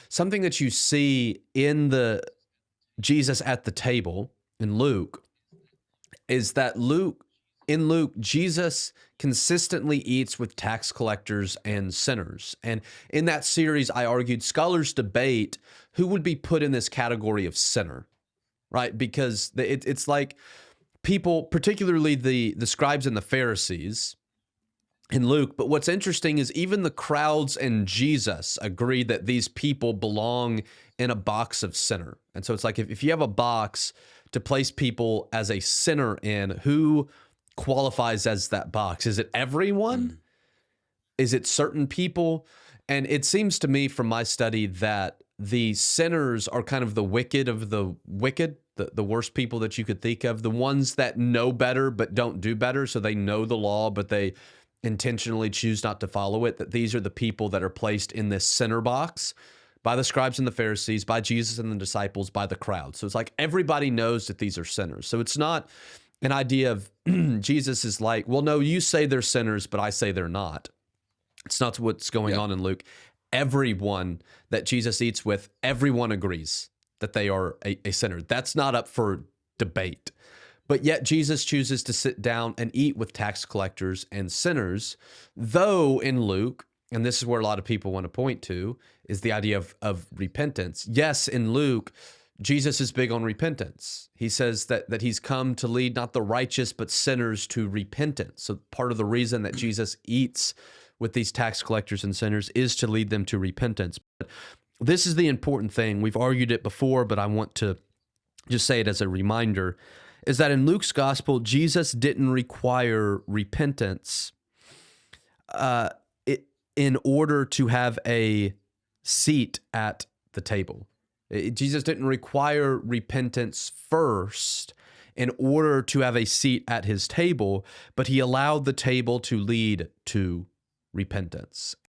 Something that you see in the Jesus at the table in Luke is that in Luke, Jesus consistently eats with tax collectors and sinners. And in that series, I argued scholars debate who would be put in this category of sinner, right? Because it's like people, particularly the scribes and the Pharisees in Luke. But what's interesting is even the crowds and Jesus agree that these people belong in a box of sinner. And so it's like if you have a box to place people as a sinner in, who qualifies as that box? Is it everyone? Is it certain people? And it seems to me from my study that the sinners are kind of the wicked of the wicked, the worst people that you could think of, the ones that know better but don't do better. So they know the law, but they intentionally choose not to follow it. That these are the people that are placed in this sinner box by the scribes and the Pharisees, by Jesus and the disciples, by the crowd. So it's like everybody knows that these are sinners. So it's not an idea of Jesus is like, well, no, you say they're sinners, but I say they're not. It's not what's going on in Luke. Everyone that Jesus eats with, everyone agrees that they are a sinner. That's not up for debate. But yet Jesus chooses to sit down and eat with tax collectors and sinners, though in Luke, and this is where a lot of people want to point to, is the idea of repentance. Yes, in Luke, Jesus is big on repentance. He says that he's come to lead not the righteous, but sinners to repentance. So part of the reason that Jesus eats with these tax collectors and sinners is to lead them to repentance. But this is the important thing. We've argued it before, but I want to just say it as a reminder, is that in Luke's gospel, Jesus didn't require repentance in order to have a seat at the table. Jesus didn't require repentance first in order to have a seat at his table, but he allowed the table to lead to repentance.